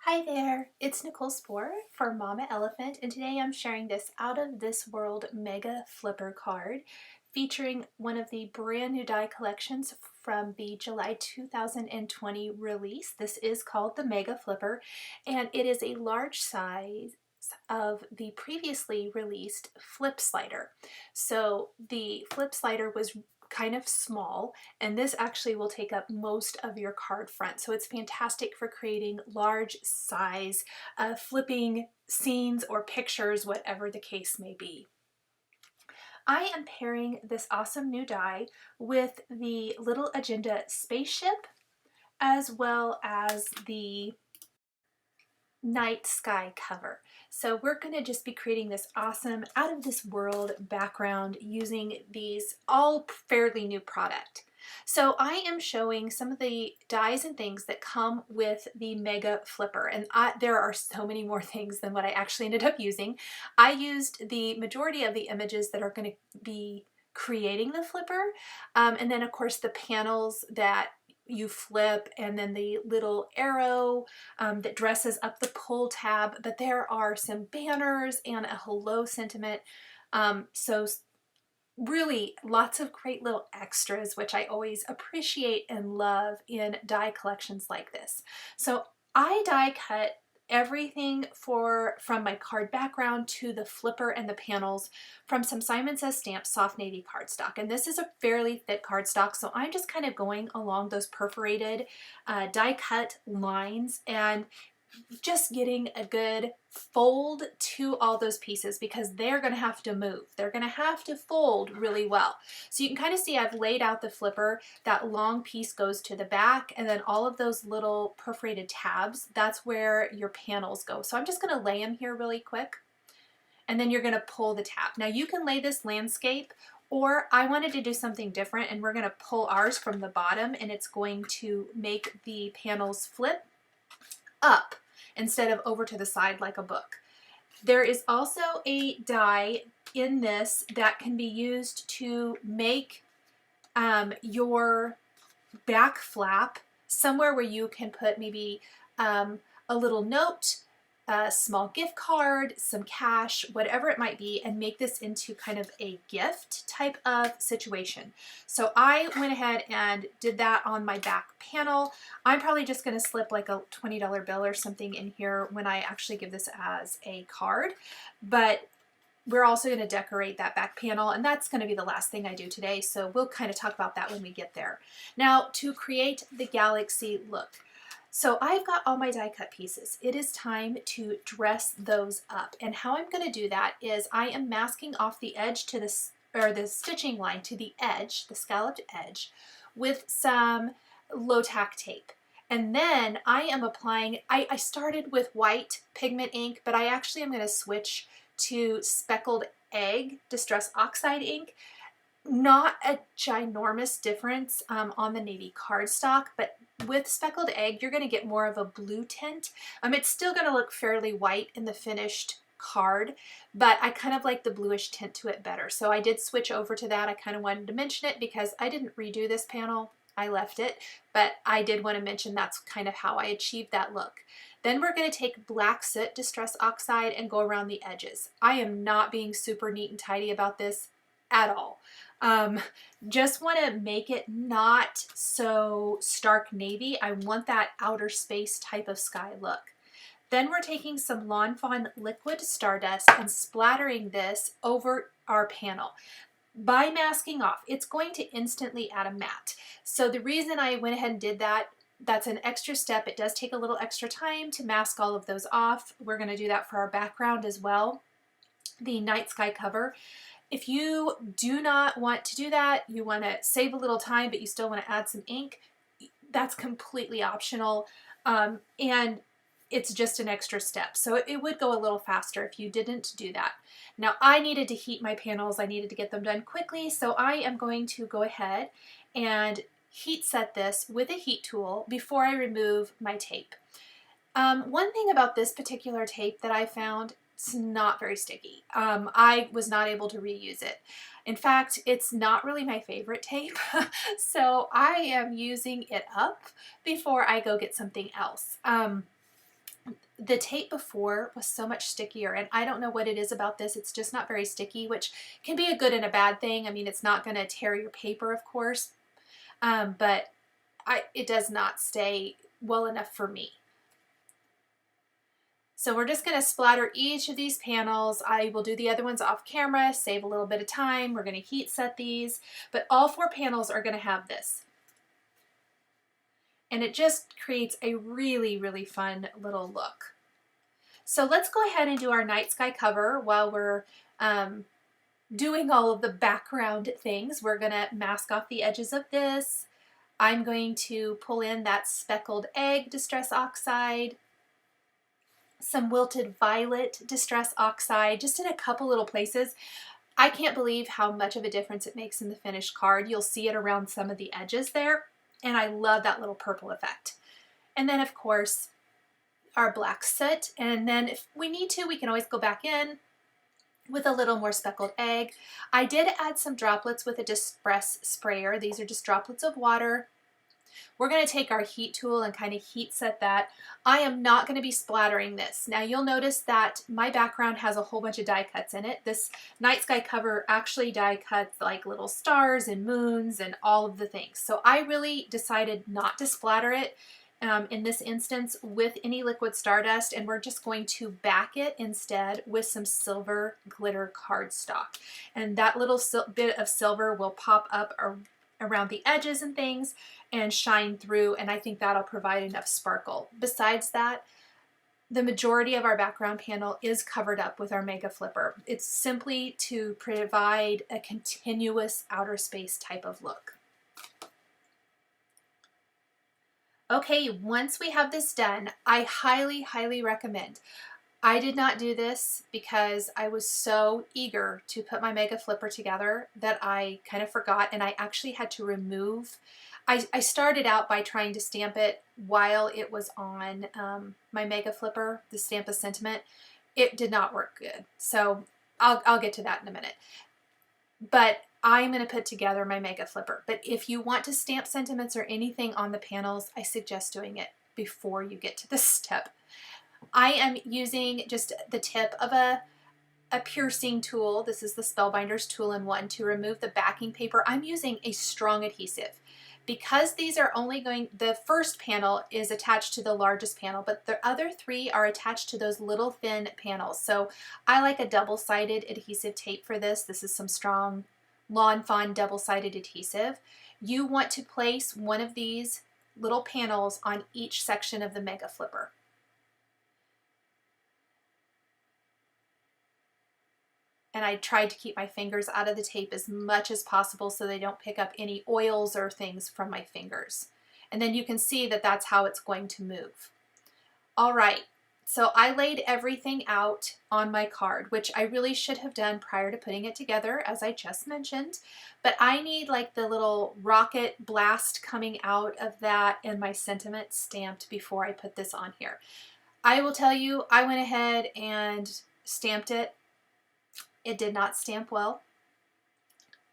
Hi there, it's Nicole Spohr for Mama Elephant, and today I'm sharing this Out of This World Mega Flipper card featuring one of the brand new die collections from the July 2020 release. This is called the Mega Flipper, and it is a large size of the previously released flip slider. So the flip slider was kind of small, and this actually will take up most of your card front. So it's fantastic for creating large size flipping scenes or pictures, whatever the case may be. I am pairing this awesome new die with the Little Agenda Spaceship as well as the night sky cover. So we're going to just be creating this awesome out of this world background using these all fairly new product. So I am showing some of the dies and things that come with the Mega Flipper, and there are so many more things than what I actually ended up using. I used the majority of the images that are going to be creating the flipper, and then of course the panels that you flip, and then the little arrow that dresses up the pull tab, but there are some banners and a hello sentiment. So really lots of great little extras, which I always appreciate and love in die collections like this. So I die cut everything from my card background to the flipper and the panels from some Simon Says Stamps soft navy cardstock, and this is a fairly thick cardstock, so I'm just kind of going along those perforated die cut lines and just getting a good fold to all those pieces, because they're going to have to move. They're going to have to fold really well. So you can kind of see I've laid out the flipper. That long piece goes to the back, and then all of those little perforated tabs, that's where your panels go. So I'm just going to lay them here really quick, and then you're going to pull the tab. Now you can lay this landscape, or I wanted to do something different, and we're going to pull ours from the bottom, and it's going to make the panels flip up instead of over to the side like a book. There is also a die in this that can be used to make your back flap somewhere where you can put maybe a little note, a small gift card, some cash, whatever it might be, and make this into kind of a gift type of situation. So I went ahead and did that on my back panel. I'm probably just going to slip like a $20 bill or something in here when I actually give this as a card, but we're also going to decorate that back panel, and that's going to be the last thing I do today, so we'll kind of talk about that when we get there. Now, to create the galaxy look. So I've got all my die cut pieces. It is time to dress those up, and how I'm going to do that is I am masking off the edge to this, or the stitching line to the edge, the scalloped edge, with some low tack tape. And then I am applying, I started with white pigment ink, but I actually am going to switch to Speckled Egg Distress Oxide ink. Not a ginormous difference on the navy cardstock, but with Speckled Egg, you're going to get more of a blue tint. It's still going to look fairly white in the finished card, but I kind of like the bluish tint to it better. So I did switch over to that. I kind of wanted to mention it because I didn't redo this panel. I left it, but I did want to mention that's kind of how I achieved that look. Then we're going to take Black Soot Distress Oxide and go around the edges. I am not being super neat and tidy about this at all. Just want to make it not so stark navy. I want that outer space type of sky look. Then we're taking some Lawn Fawn Liquid Stardust and splattering this over our panel. By masking off, it's going to instantly add a matte. So the reason I went ahead and did that, that's an extra step. It does take a little extra time to mask all of those off. We're going to do that for our background as well, the night sky cover. If you do not want to do that, you want to save a little time, but you still want to add some ink, that's completely optional. And it's just an extra step. So it would go a little faster if you didn't do that. Now I needed to heat my panels. I needed to get them done quickly. So I am going to go ahead and heat set this with a heat tool before I remove my tape. One thing about this particular tape that I found, it's not very sticky. I was not able to reuse it. In fact, it's not really my favorite tape, so I am using it up before I go get something else. The tape before was so much stickier, and I don't know what it is about this. It's just not very sticky, which can be a good and a bad thing. I mean, it's not going to tear your paper, of course, but it does not stay well enough for me. So we're just going to splatter each of these panels. I will do the other ones off camera, save a little bit of time. We're going to heat set these, but all 4 panels are going to have this. And it just creates a really, really fun little look. So let's go ahead and do our night sky cover while we're doing all of the background things. We're going to mask off the edges of this. I'm going to pull in that speckled egg Distress Oxide, some wilted violet Distress Oxide, just in a couple little places. I can't believe how much of a difference it makes in the finished card. You'll see it around some of the edges there, and I love that little purple effect. And then, of course, our black soot, and then if we need to, we can always go back in with a little more speckled egg. I did add some droplets with a Distress sprayer. These are just droplets of water. We're going to take our heat tool and kind of heat set that. I am not going to be splattering this. Now you'll notice that my background has a whole bunch of die cuts in it. This night sky cover actually die cuts like little stars and moons and all of the things. So I really decided not to splatter it in this instance with any liquid stardust, and we're just going to back it instead with some silver glitter cardstock. And that little bit of silver will pop up around the edges and things and shine through, and I think that'll provide enough sparkle. Besides that, the majority of our background panel is covered up with our Mega Flipper. It's simply to provide a continuous outer space type of look. Okay, once we have this done, I highly, highly recommend. I did not do this because I was so eager to put my Mega Flipper together that I kind of forgot, and I actually had to remove. I started out by trying to stamp it while it was on my Mega Flipper, the Stamp of Sentiment. It did not work good, so I'll get to that in a minute. But I'm going to put together my Mega Flipper. But if you want to stamp sentiments or anything on the panels, I suggest doing it before you get to this step. I am using just the tip of a piercing tool. This is the Spellbinders Tool-in-One to remove the backing paper. I'm using a strong adhesive. Because these are only going, the first panel is attached to the largest panel, but the other 3 are attached to those little thin panels. So I like a double-sided adhesive tape for this. This is some strong Lawn Fawn double-sided adhesive. You want to place one of these little panels on each section of the Mega Flipper. And I tried to keep my fingers out of the tape as much as possible so they don't pick up any oils or things from my fingers. And then you can see that that's how it's going to move. All right, so I laid everything out on my card, which I really should have done prior to putting it together, as I just mentioned. But I need like the little rocket blast coming out of that and my sentiment stamped before I put this on here. I will tell you, I went ahead and stamped it. It did not stamp well,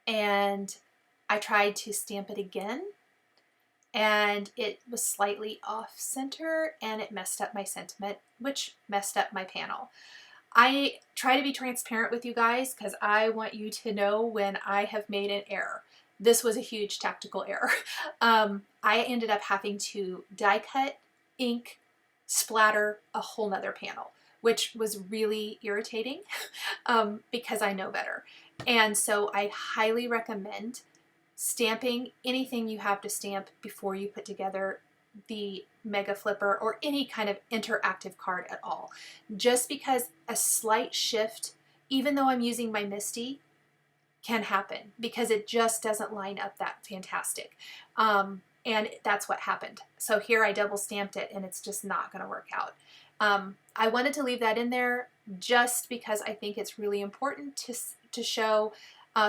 and I tried to stamp it again, and it was slightly off center, and it messed up my sentiment, which messed up my panel. I try to be transparent with you guys because I want you to know when I have made an error. This was a huge tactical error. I ended up having to die cut, ink, splatter a whole nother panel, which was really irritating because I know better. And so I highly recommend stamping anything you have to stamp before you put together the Mega Flipper or any kind of interactive card at all. Just because a slight shift, even though I'm using my Misty, can happen because it just doesn't line up that fantastic. And that's what happened. So here I double stamped it and it's just not going to work out. I wanted to leave that in there just because I think it's really important to show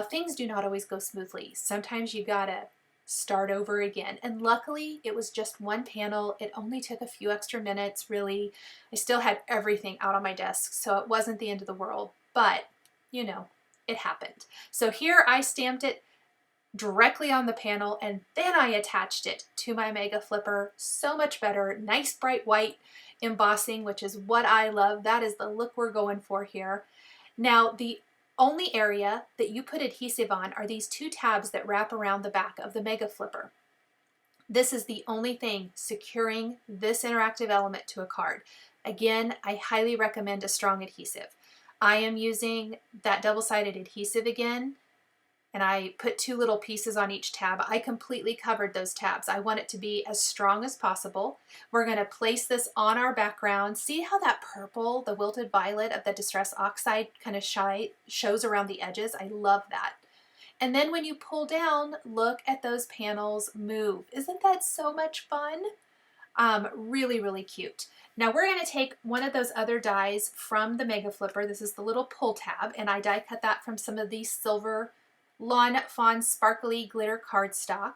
things do not always go smoothly. Sometimes you gotta start over again. And luckily it was just one panel. It only took a few extra minutes, really. I still had everything out on my desk, so it wasn't the end of the world, but you know, it happened. So here I stamped it directly on the panel and then I attached it to my Mega Flipper. So much better, nice bright white. embossing, which is what I love. That is the look we're going for here. Now, the only area that you put adhesive on are these two tabs that wrap around the back of the Mega Flipper. This is the only thing securing this interactive element to a card. Again, I highly recommend a strong adhesive. I am using that double-sided adhesive again, and I put 2 little pieces on each tab. I completely covered those tabs. I want it to be as strong as possible. We're going to place this on our background. See how that purple, the wilted violet of the Distress Oxide kind of shows around the edges? I love that. And then when you pull down, look at those panels move. Isn't that so much fun? Really, really cute. Now we're going to take one of those other dies from the Mega Flipper. This is the little pull tab, and I die cut that from some of these silver Lawn Fawn sparkly glitter cardstock.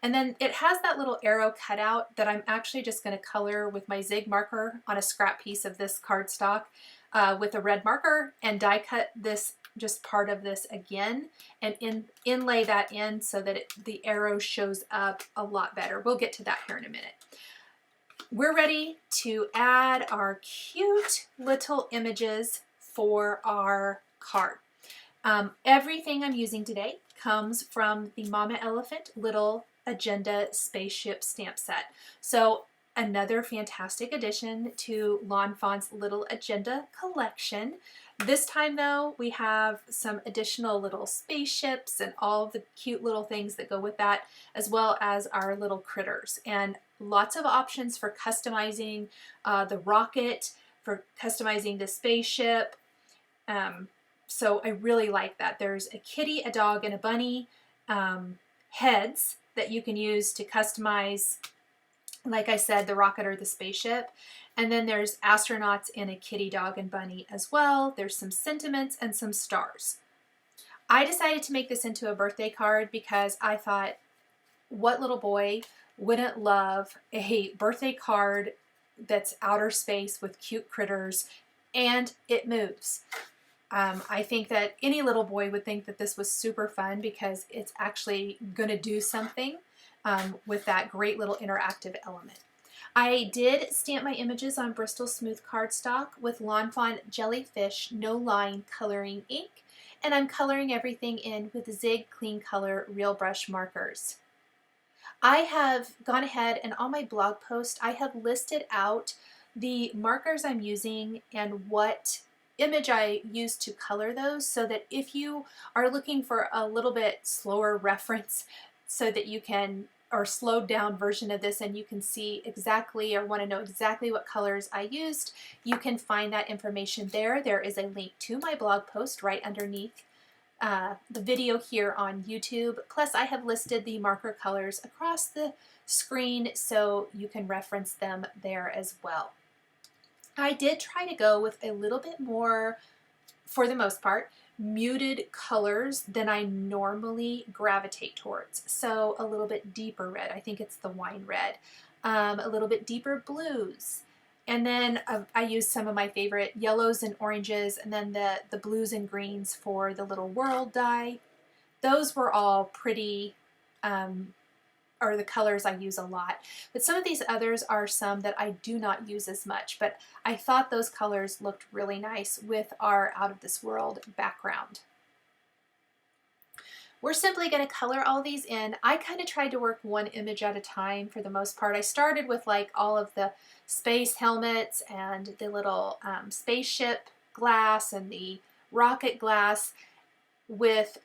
And then it has that little arrow cutout that I'm actually just going to color with my Zig marker on a scrap piece of this cardstock with a red marker, and die cut this, just part of this again, and inlay that in so that the arrow shows up a lot better. We'll get to that here in a minute. We're ready to add our cute little images for our card. Everything I'm using today comes from the Mama Elephant Little Agenda Spaceship stamp set. So another fantastic addition to Lawn Fawn's Little Agenda collection. This time though, we have some additional little spaceships and all the cute little things that go with that, as well as our little critters, and lots of options for customizing the rocket, for customizing the spaceship. So I really like that. There's a kitty, a dog, and a bunny heads that you can use to customize, like I said, the rocket or the spaceship. And then there's astronauts in a kitty, dog, and bunny as well. There's some sentiments and some stars. I decided to make this into a birthday card because I thought, what little boy wouldn't love a birthday card that's outer space with cute critters and it moves? I think that any little boy would think that this was super fun because it's actually going to do something with that great little interactive element. I did stamp my images on Bristol Smooth cardstock with Lawn Fawn Jellyfish No Line coloring ink, and I'm coloring everything in with Zig Clean Color Real Brush markers. I have gone ahead and on my blog post I have listed out the markers I'm using and what image I use to color those, so that if you are looking for a little bit slower reference so that you can, or slowed down version of this, and you can see exactly or want to know exactly what colors I used, you can find that information there. There is a link to my blog post right underneath the video here on YouTube. Plus I have listed the marker colors across the screen so you can reference them there as well. I did try to go with a little bit more, for the most part, muted colors than I normally gravitate towards. So a little bit deeper red, I think it's the wine red, a little bit deeper blues. And then I used some of my favorite yellows and oranges, and then the blues and greens for the little world die. Those were all pretty, are the colors I use a lot. But some of these others are some that I do not use as much, but I thought those colors looked really nice with our Out of This World background. We're simply going to color all these in. I kind of tried to work one image at a time for the most part. I started with like all of the space helmets and the little spaceship glass and the rocket glass with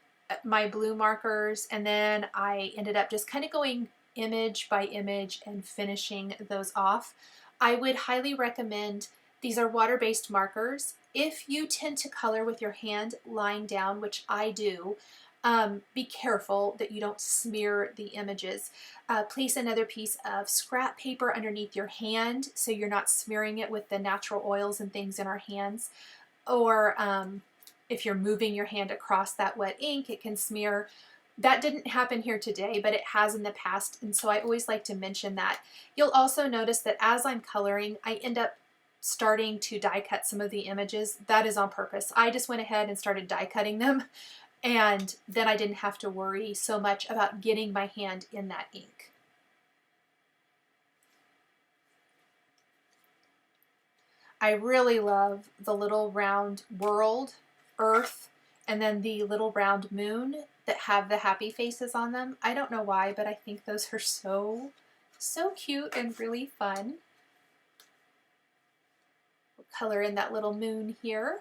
my blue markers, and then I ended up just kind of going image by image and finishing those off. I would highly recommend, these are water-based markers. If you tend to color with your hand lying down, which I do, be careful that you don't smear the images. Place another piece of scrap paper underneath your hand so you're not smearing it with the natural oils and things in our hands. Or if you're moving your hand across that wet ink, it can smear. That didn't happen here today, but it has in the past, and so I always like to mention that. You'll also notice that as I'm coloring, I end up starting to die cut some of the images. That is on purpose. I just went ahead and started die cutting them, and then I didn't have to worry so much about getting my hand in that ink. I really love the little round world, Earth, and then the little round moon that have the happy faces on them. I don't know why, but I think those are so cute and really fun. We'll color in that little moon here.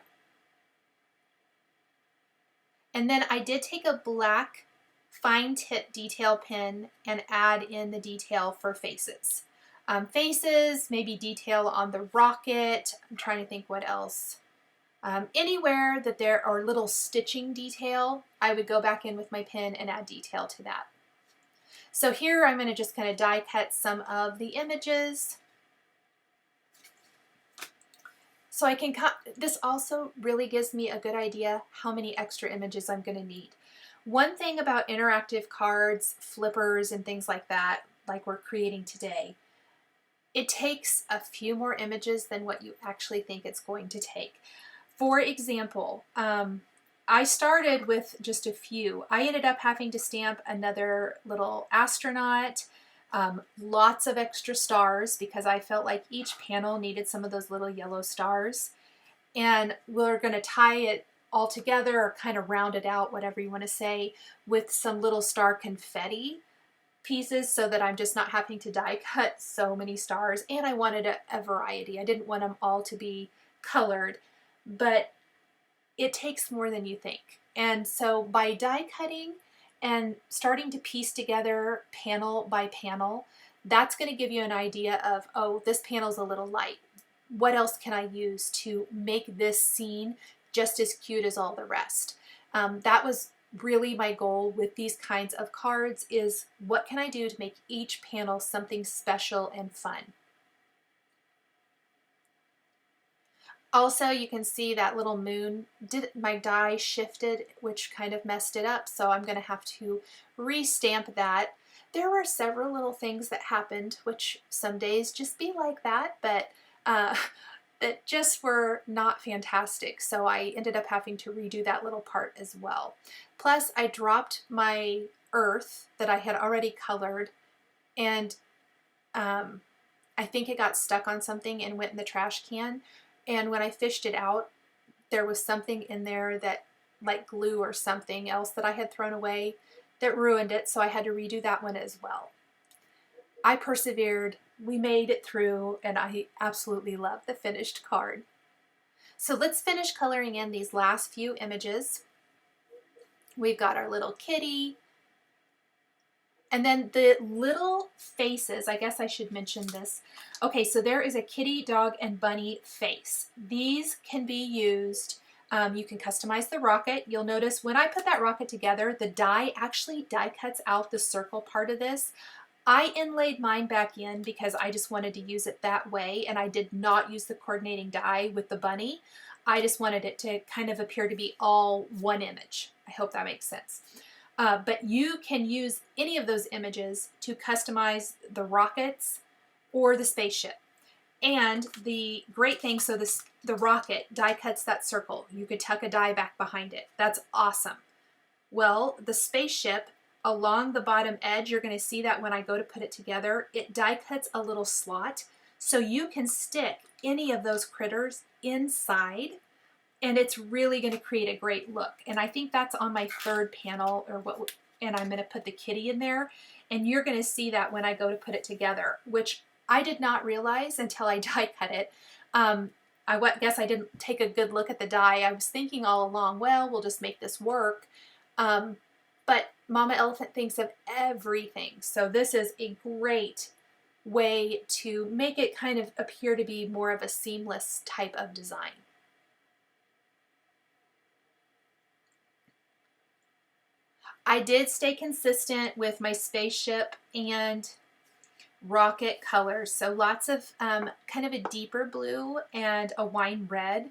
And then I did take a black fine tip detail pen and add in the detail for faces. Faces, maybe detail on the rocket. I'm trying to think what else. Anywhere that there are little stitching detail, I would go back in with my pen and add detail to that. So here I'm going to just kind of die cut some of the images. So I can cut, this also really gives me a good idea how many extra images I'm going to need. One thing about interactive cards, flippers, and things like that, like we're creating today, it takes a few more images than what you actually think it's going to take. For example, I started with just a few. I ended up having to stamp another little astronaut, lots of extra stars because I felt like each panel needed some of those little yellow stars. And we're going to tie it all together or kind of round it out, whatever you want to say, with some little star confetti pieces so that I'm just not having to die cut so many stars. And I wanted a variety. I didn't want them all to be colored, but it takes more than you think. And so by die cutting and starting to piece together panel by panel, that's going to give you an idea of, oh, this panel's a little light. What else can I use to make this scene just as cute as all the rest? That was really my goal with these kinds of cards, is what can I do to make each panel something special and fun? Also, you can see that little moon, my die shifted, which kind of messed it up, so I'm going to have to restamp that. There were several little things that happened, which some days just be like that, but that just were not fantastic, so I ended up having to redo that little part as well. Plus, I dropped my Earth that I had already colored, and I think it got stuck on something and went in the trash can. And when I fished it out, there was something in there that, like glue or something else that I had thrown away, that ruined it, so I had to redo that one as well. I persevered, we made it through, and I absolutely love the finished card. So let's finish coloring in these last few images. We've got our little kitty, and then the little faces, I guess I should mention this. Okay, so there is a kitty, dog, and bunny face. These can be used, you can customize the rocket. You'll notice when I put that rocket together, the die actually die cuts out the circle part of this. I inlaid mine back in because I just wanted to use it that way, and I did not use the coordinating die with the bunny. I just wanted it to kind of appear to be all one image. I hope that makes sense. But you can use any of those images to customize the rockets or the spaceship. And the great thing, so the rocket die cuts that circle. You could tuck a die back behind it. That's awesome. Well, the spaceship, along the bottom edge, you're going to see that when I go to put it together, it die cuts a little slot. So you can stick any of those critters inside, and it's really going to create a great look. And I think that's on my third panel, and I'm going to put the kitty in there. And you're going to see that when I go to put it together, which I did not realize until I die cut it. I guess I didn't take a good look at the die. I was thinking all along, well, we'll just make this work. But Mama Elephant thinks of everything. So this is a great way to make it kind of appear to be more of a seamless type of design. I did stay consistent with my spaceship and rocket colors, so lots of kind of a deeper blue and a wine red.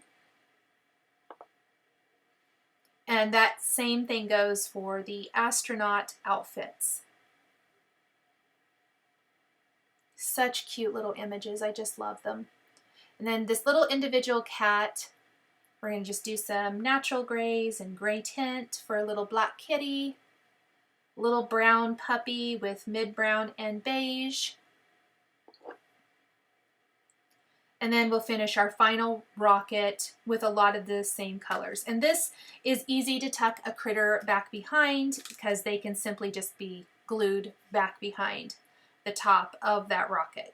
And that same thing goes for the astronaut outfits. Such cute little images, I just love them. And then this little individual cat, we're going to just do some natural grays and gray tint for a little black kitty. Little brown puppy with mid-brown and beige. And then we'll finish our final rocket with a lot of the same colors. And this is easy to tuck a critter back behind because they can simply just be glued back behind the top of that rocket.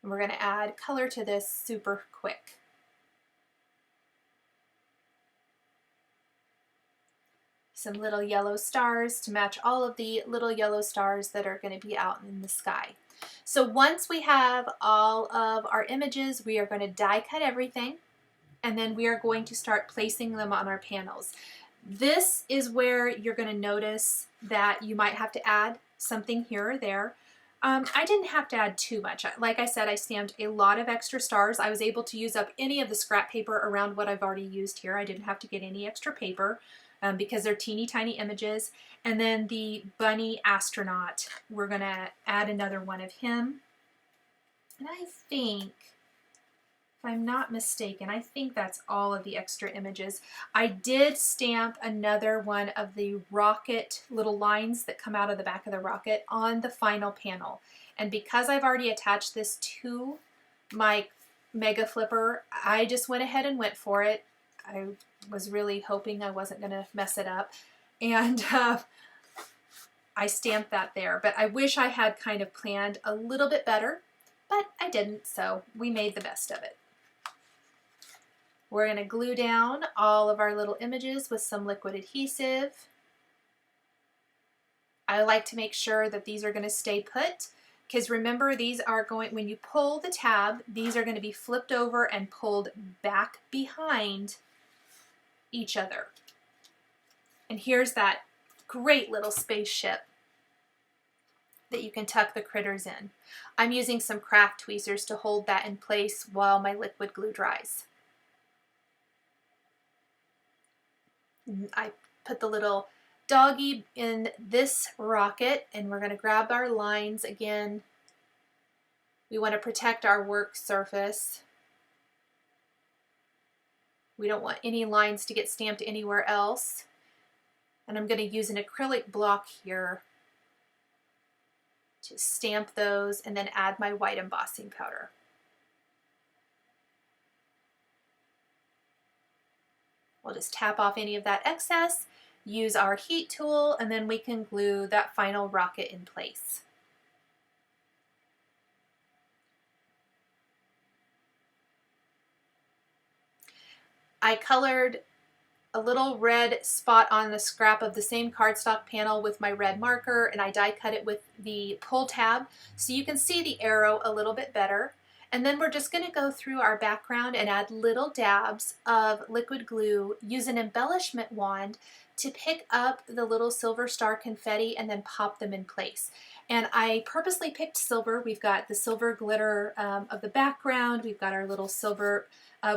And we're going to add color to this super quick. Some little yellow stars to match all of the little yellow stars that are going to be out in the sky. So once we have all of our images, we are going to die cut everything, and then we are going to start placing them on our panels. This is where you're going to notice that you might have to add something here or there. I didn't have to add too much. Like I said, I stamped a lot of extra stars. I was able to use up any of the scrap paper around what I've already used here. I didn't have to get any extra paper. Because they're teeny tiny images. And then the bunny astronaut, we're going to add another one of him. And I think, if I'm not mistaken, I think that's all of the extra images. I did stamp another one of the rocket little lines that come out of the back of the rocket on the final panel. And because I've already attached this to my Mega Flipper, I just went ahead and went for it. I was really hoping I wasn't going to mess it up, and I stamped that there. But I wish I had kind of planned a little bit better, but I didn't, so we made the best of it. We're going to glue down all of our little images with some liquid adhesive. I like to make sure that these are going to stay put, because remember, these are going, when you pull the tab, these are going to be flipped over and pulled back behind each other. And here's that great little spaceship that you can tuck the critters in. I'm using some craft tweezers to hold that in place while my liquid glue dries. I put the little doggy in this rocket, and we're going to grab our lines again. We want to protect our work surface. We don't want any lines to get stamped anywhere else. And I'm going to use an acrylic block here to stamp those and then add my white embossing powder. We'll just tap off any of that excess, use our heat tool, and then we can glue that final rocket in place. I colored a little red spot on the scrap of the same cardstock panel with my red marker, and I die cut it with the pull tab so you can see the arrow a little bit better. And then we're just going to go through our background and add little dabs of liquid glue, use an embellishment wand to pick up the little silver star confetti and then pop them in place. And I purposely picked silver. We've got the silver glitter of the background, we've got our little silver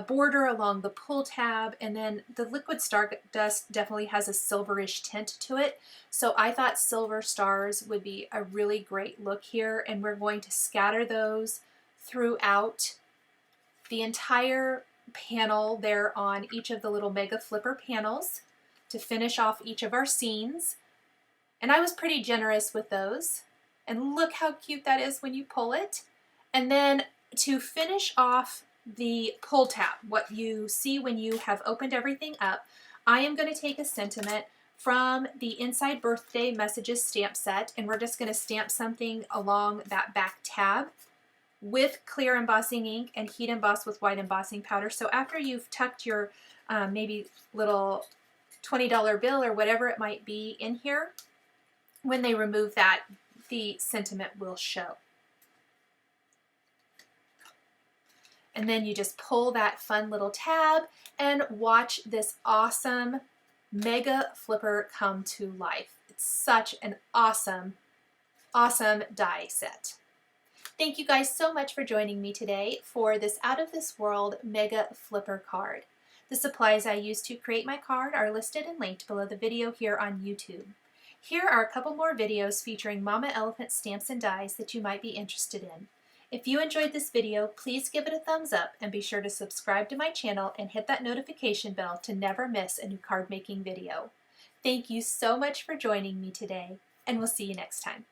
border along the pull tab, and then the liquid star dust definitely has a silverish tint to it. So I thought silver stars would be a really great look here, and we're going to scatter those throughout the entire panel there on each of the little Mega Flipper panels to finish off each of our scenes. And I was pretty generous with those. And look how cute that is when you pull it. And then to finish off the pull tab, what you see when you have opened everything up, I am going to take a sentiment from the Inside Birthday Messages stamp set, and we're just going to stamp something along that back tab with clear embossing ink and heat emboss with white embossing powder. So after you've tucked your maybe little $20 bill or whatever it might be in here, when they remove that, the sentiment will show. And then you just pull that fun little tab and watch this awesome Mega Flipper come to life. It's such an awesome, awesome die set. Thank you guys so much for joining me today for this Out of This World Mega Flipper card. The supplies I used to create my card are listed and linked below the video here on YouTube. Here are a couple more videos featuring Mama Elephant stamps and dies that you might be interested in. If you enjoyed this video, please give it a thumbs up and be sure to subscribe to my channel and hit that notification bell to never miss a new card making video. Thank you so much for joining me today, and we'll see you next time.